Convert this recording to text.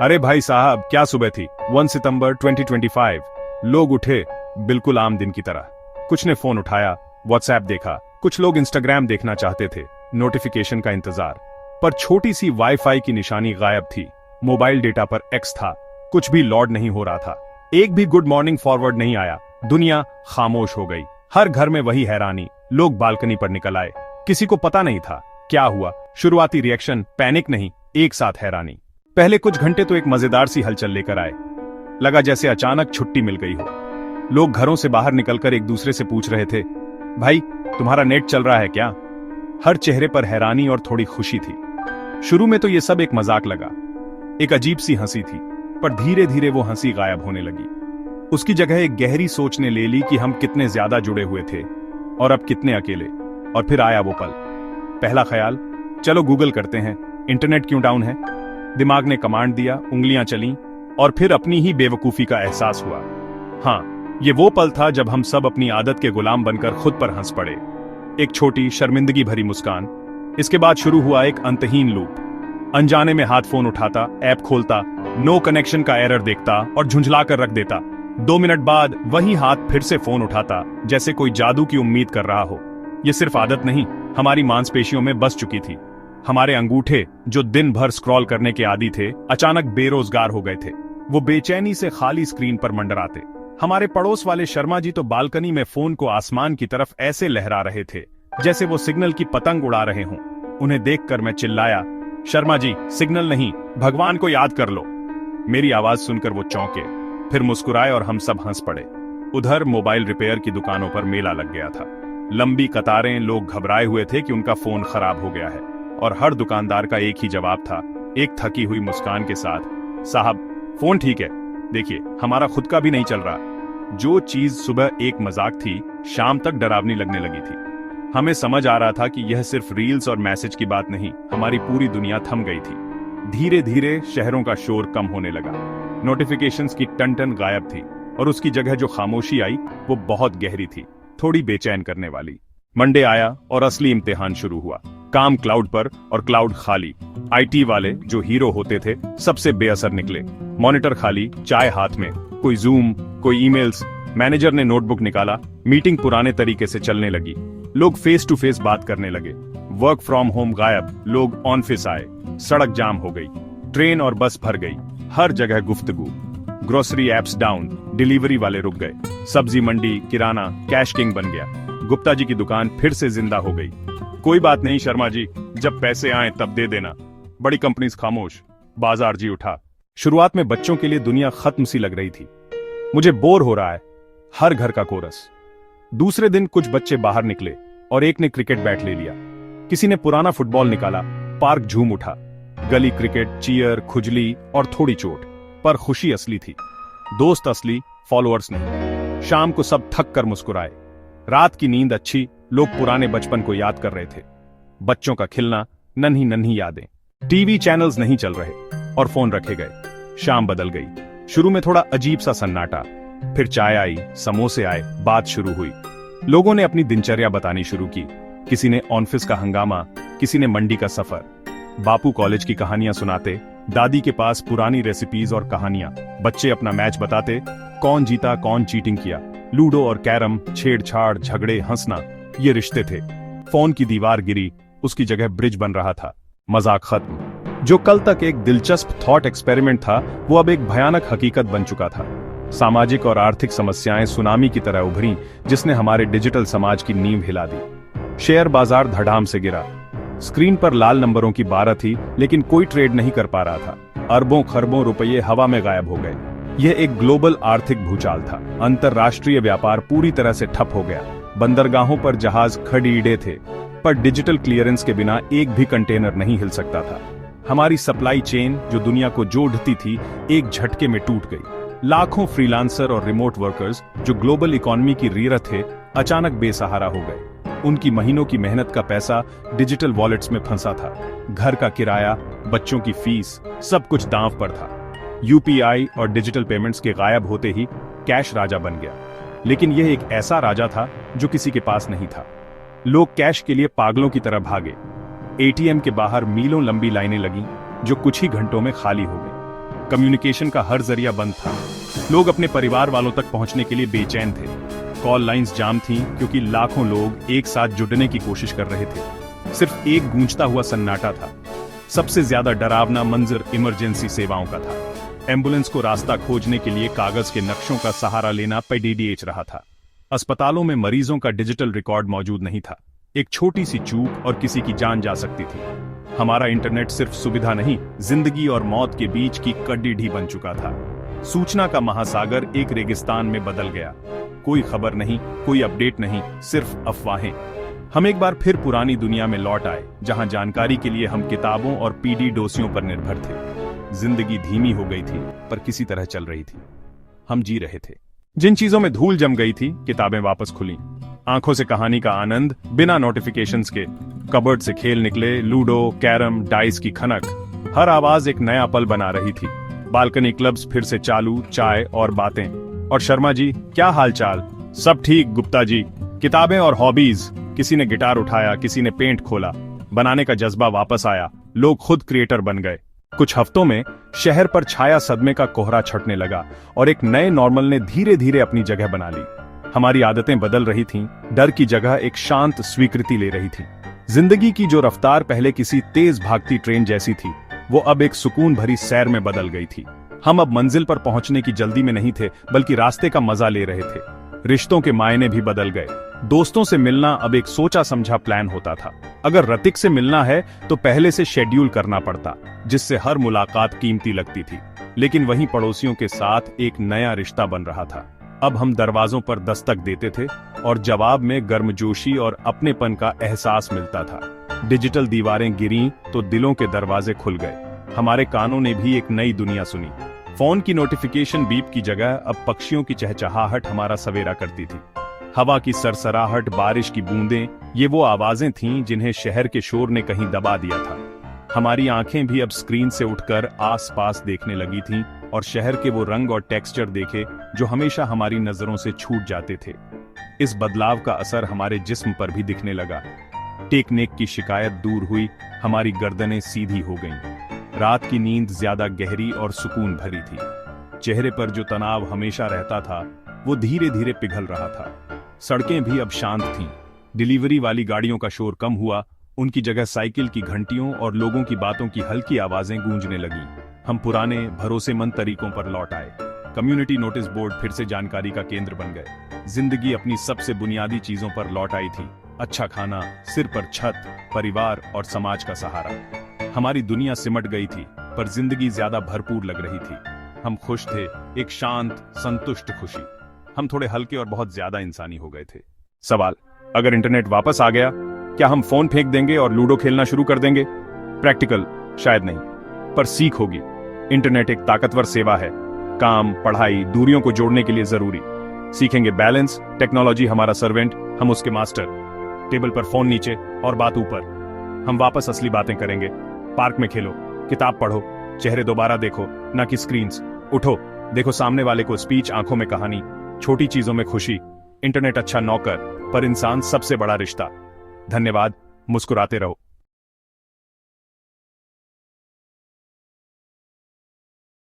अरे भाई साहब, क्या सुबह थी। 1 सितंबर 2025। लोग उठे बिल्कुल आम दिन की तरह। कुछ ने फोन उठाया, व्हाट्सएप देखा, कुछ लोग इंस्टाग्राम देखना चाहते थे, नोटिफिकेशन का इंतजार। पर छोटी सी वाईफाई की निशानी गायब थी। मोबाइल डेटा पर एक्स था, कुछ भी लोड नहीं हो रहा था। एक भी गुड मॉर्निंग फॉरवर्ड नहीं आया। दुनिया खामोश हो गई। हर घर में वही हैरानी। लोग बालकनी पर निकल आए। किसी को पता नहीं था क्या हुआ। शुरुआती रिएक्शन पैनिक नहीं, एक साथ हैरानी। पहले कुछ घंटे तो एक मजेदार सी हलचल लेकर आए। लगा जैसे अचानक छुट्टी मिल गई हो। लोग घरों से बाहर निकलकर एक दूसरे से पूछ रहे थे, भाई तुम्हारा नेट चल रहा है क्या? हर चेहरे पर हैरानी और थोड़ी खुशी थी। शुरू में तो ये सब एक मजाक लगा, एक अजीब सी हंसी थी, पर धीरे धीरे वो हंसी गायब होने लगी। उसकी जगह एक गहरी सोच ने ले ली कि हम कितने ज्यादा जुड़े हुए थे और अब कितने अकेले। और फिर आया वो पल। पहला ख्याल, चलो गूगल करते हैं, इंटरनेट क्यों डाउन है। दिमाग ने कमांड दिया, उंगलियां चलीं, और फिर अपनी ही बेवकूफी का एहसास हुआ। हाँ, ये वो पल था जब हम सब अपनी आदत के गुलाम बनकर खुद पर हंस पड़े। एक छोटी शर्मिंदगी भरी मुस्कान। इसके बाद शुरू हुआ एक अंतहीन लूप। अनजाने में हाथ फोन उठाता, ऐप खोलता, नो कनेक्शन का एरर देखता और झुंझला कर रख देता। 2 मिनट बाद वही हाथ फिर से फोन उठाता, जैसे कोई जादू की उम्मीद कर रहा हो। ये सिर्फ आदत नहीं, हमारी मांसपेशियों में बस चुकी थी। हमारे अंगूठे जो दिन भर स्क्रॉल करने के आदी थे, अचानक बेरोजगार हो गए थे। वो बेचैनी से खाली स्क्रीन पर मंडराते। हमारे पड़ोस वाले शर्मा जी तो बालकनी में फोन को आसमान की तरफ ऐसे लहरा रहे थे जैसे वो सिग्नल की पतंग उड़ा रहे हों। उन्हें देखकर मैं चिल्लाया, शर्मा जी सिग्नल नहीं, भगवान को याद कर लो। मेरी आवाज सुनकर वो चौंके, फिर मुस्कुराए और हम सब हंस पड़े। उधर मोबाइल रिपेयर की दुकानों पर मेला लग गया था। लंबी कतारें, लोग घबराए हुए थे कि उनका फोन खराब हो गया है, और हर दुकानदार का एक ही जवाब था, एक थकी हुई मुस्कान के साथ, साहब फोन ठीक है, देखिए हमारा खुद का भी नहीं चल रहा। जो चीज सुबह एक मजाक थी, शाम तक डरावनी लगने लगी थी। हमें समझ आ रहा था कि यह सिर्फ रील्स और मैसेज की बात नहीं, हमारी पूरी दुनिया थम गई थी। धीरे धीरे शहरों का शोर कम होने लगा। नोटिफिकेशंस की टन गायब थी, और उसकी जगह जो खामोशी आई वो बहुत गहरी थी, थोड़ी बेचैन करने वाली। मंडे आया और असली इम्तिहान शुरू हुआ। काम क्लाउड पर और क्लाउड खाली। आईटी वाले जो हीरो होते थे सबसे बेअसर निकले। मॉनिटर खाली, चाय हाथ में, कोई जूम, कोई ईमेल्स। मैनेजर ने नोटबुक निकाला, मीटिंग पुराने तरीके से चलने लगी। लोग फेस टू फेस बात करने लगे। वर्क फ्रॉम होम गायब, लोग ऑफिस आए। सड़क जाम हो गई, ट्रेन और बस भर गई, हर जगह गुफ्तगू। ग्रोसरी एप्स डाउन, डिलीवरी वाले रुक गए। सब्जी मंडी, किराना, कैश किंग बन गया। गुप्ता जी की दुकान फिर से जिंदा हो गई। कोई बात नहीं शर्मा जी, जब पैसे आए तब दे देना। बड़ी कंपनीज खामोश, बाजार जी उठा। शुरुआत में बच्चों के लिए दुनिया खत्म सी लग रही थी। मुझे बोर हो रहा है, हर घर का कोरस। दूसरे दिन कुछ बच्चे बाहर निकले और एक ने क्रिकेट बैट ले लिया। किसी ने पुराना फुटबॉल निकाला, पार्क झूम उठा। गली क्रिकेट, चीयर, खुजली और थोड़ी चोट, पर खुशी असली थी। दोस्त असली, फॉलोअर्स नहीं। शाम को सब थक कर मुस्कुराए। रात की नींद अच्छी, लोग पुराने बचपन को याद कर रहे थे। बच्चों का खिलना, नन्ही नन्ही यादें। टीवी चैनल्स नहीं चल रहे और फोन रखे गए। शाम बदल गई। शुरू में थोड़ा अजीब सा सन्नाटा, फिर चाय आई, समोसे आए, बात शुरू हुई। लोगों ने अपनी दिनचर्या बतानी शुरू की। किसी ने ऑफिस का हंगामा, किसी ने मंडी का सफर। बापू कॉलेज की कहानियां सुनाते, दादी के पास पुरानी रेसिपीज और कहानियां। बच्चे अपना मैच बताते, कौन जीता, कौन चीटिंग किया। लूडो और कैरम, छेड़छाड़, झगड़े, हंसना, ये रिश्ते थे। फोन की दीवार गिरी, उसकी जगह ब्रिज बन रहा था। मजाक खत्म। जो कल तक एक दिलचस्प थॉट एक्सपेरिमेंट था, वो अब एक भयानक हकीकत बन चुका था। सामाजिक और आर्थिक समस्याएं सुनामी की तरह उभरी, जिसने हमारे डिजिटल समाज की नींव हिला दी। शेयर बाजार धड़ाम से गिरा। स्क्रीन पर लाल नंबरों की बारह थी, लेकिन कोई ट्रेड नहीं कर पा रहा था। अरबों खरबों रुपये हवा में गायब हो गए। यह एक ग्लोबल आर्थिक भूचाल था। अंतरराष्ट्रीय व्यापार पूरी तरह से ठप हो गया। बंदरगाहों पर जहाज खड़ीड़े थे, पर डिजिटल क्लियरेंस के बिना एक भी कंटेनर नहीं हिल सकता था। हमारी सप्लाई चेन जो दुनिया को जोड़ती थी, एक झटके में टूट गई। लाखों फ्रीलांसर और रिमोट वर्कर्स जो ग्लोबल इकोनॉमी की रीढ़ थे, अचानक बेसहारा हो गए। उनकी महीनों की मेहनत का पैसा डिजिटल वॉलेट्स में फंसा था। घर का किराया, बच्चों की फीस, सब कुछ दांव पर था। यूपीआई और डिजिटल पेमेंट्स के गायब होते ही कैश राजा बन गया। लेकिन यह एक ऐसा राजा था जो किसी के पास नहीं था। लोग कैश के लिए पागलों की तरह भागे। एटीएम के बाहर मीलों लंबी लाइनें लगीं, जो कुछ ही घंटों में खाली हो गई। कम्युनिकेशन का हर जरिया बंद था। लोग अपने परिवार वालों तक पहुंचने के लिए बेचैन थे। कॉल लाइंस जाम थीं क्योंकि लाखों लोग एक साथ जुड़ने की कोशिश कर रहे थे। सिर्फ एक गूंजता हुआ सन्नाटा था। सबसे ज्यादा डरावना मंजर इमरजेंसी सेवाओं का था। एम्बुलेंस को रास्ता खोजने के लिए कागज के नक्शों का सहारा लेना पीडीडीएच रहा था। अस्पतालों में मरीजों का डिजिटल रिकॉर्ड मौजूद नहीं था। एक छोटी सी चूक और किसी की जान जा सकती थी। हमारा इंटरनेट सिर्फ सुविधा नहीं, जिंदगी और मौत के बीच की कड़ी बन चुका था। सूचना का महासागर एक रेगिस्तान में बदल गया। कोई खबर नहीं, कोई अपडेट नहीं, सिर्फ अफवाहें। हम एक बार फिर पुरानी दुनिया में लौट आए, जहां जानकारी के लिए हम किताबों और पीडी डोसियों पर निर्भर थे। जिंदगी धीमी हो गई थी, पर किसी तरह चल रही थी। हम जी रहे थे। जिन चीजों में धूल जम गई थी, किताबें वापस खुली। आंखों से कहानी का आनंद, बिना नोटिफिकेशंस के। कबर्ड से खेल निकले, लूडो, कैरम, डाइस की खनक। हर आवाज एक नया पल बना रही थी। बालकनी क्लब्स फिर से चालू, चाय और बातें। और शर्मा जी, क्या हालचाल? सब ठीक गुप्ता जी। किताबें और हॉबीज। किसी ने गिटार उठाया, किसी ने पेंट खोला। बनाने का जज्बा वापस आया। लोग खुद क्रिएटर बन गए। कुछ हफ्तों में शहर पर छाया सदमे का कोहरा छटने लगा और एक नए नॉर्मल ने धीरे धीरे अपनी जगह बना ली। हमारी आदतें बदल रही थीं, डर की जगह एक शांत स्वीकृति ले रही थी। जिंदगी की जो रफ्तार पहले किसी तेज भागती ट्रेन जैसी थी, वो अब एक सुकून भरी सैर में बदल गई थी। हम अब मंजिल पर पहुंचने की जल्दी में नहीं थे, बल्कि रास्ते का मजा ले रहे थे। रिश्तों के मायने भी बदल गए। दोस्तों से मिलना अब एक सोचा समझा प्लान होता था। अगर रतिक से मिलना है तो पहले से शेड्यूल करना पड़ता, जिससे हर मुलाकात कीमती लगती थी। लेकिन वहीं पड़ोसियों के साथ एक नया रिश्ता बन रहा था। अब हम दरवाजों पर दस्तक देते थे और जवाब में गर्मजोशी और अपनेपन का एहसास मिलता था। डिजिटल दीवारें गिरीं तो दिलों के दरवाजे खुल गए। हमारे कानों ने भी एक नई दुनिया सुनी। फोन की नोटिफिकेशन बीप की जगह अब पक्षियों की चहचहाहट हमारा सवेरा करती थी। हवा की सरसराहट, बारिश की बूंदें, ये वो आवाजें थीं जिन्हें शहर के शोर ने कहीं दबा दिया था। हमारी आंखें भी अब स्क्रीन से उठकर आसपास देखने लगी थीं और शहर के वो रंग और टेक्सचर देखे जो हमेशा हमारी नजरों से छूट जाते थे। इस बदलाव का असर हमारे जिस्म पर भी दिखने लगा। टेक नेक की शिकायत दूर हुई, हमारी गर्दनें सीधी हो गईं। रात की नींद ज्यादा गहरी और सुकून भरी थी। चेहरे पर जो तनाव हमेशा रहता था, वो धीरे धीरे पिघल रहा था। सड़कें भी अब शांत थीं। डिलीवरी वाली गाड़ियों का शोर कम हुआ, उनकी जगह साइकिल की घंटियों और लोगों की बातों की हल्की आवाजें गूंजने लगीं। हम पुराने भरोसेमंद तरीकों पर लौट आए। कम्युनिटी नोटिस बोर्ड फिर से जानकारी का केंद्र बन गए। जिंदगी अपनी सबसे बुनियादी चीजों पर लौट आई थी। अच्छा खाना, सिर पर छत, परिवार और समाज का सहारा। हमारी दुनिया सिमट गई थी, पर जिंदगी ज्यादा भरपूर लग रही थी। हम खुश थे, एक शांत, संतुष्ट खुशी। हम थोड़े हल्के और बहुत ज्यादा इंसानी हो गए थे। सवाल, अगर इंटरनेट वापस आ गया, क्या हम फोन फेंक देंगे और लूडो खेलना शुरू कर देंगे? प्रैक्टिकल शायद नहीं, पर सीख होगी। इंटरनेट एक ताकतवर सेवा है, काम, पढ़ाई, दूरियों को जोड़ने के लिए जरूरी। सीखेंगे बैलेंस, टेक्नोलॉजी हमारा सर्वेंट, हम उसके मास्टर। टेबल पर फोन नीचे और बात ऊपर। हम वापस असली बातें करेंगे। पार्क में खेलो, किताब पढ़ो, चेहरे दोबारा देखो, ना कि स्क्रीन्स। उठो, देखो सामने वाले को, स्पीच, आंखों में कहानी, छोटी चीजों में खुशी। इंटरनेट अच्छा नौकर, पर इंसान सबसे बड़ा रिश्ता। धन्यवाद, मुस्कुराते रहो।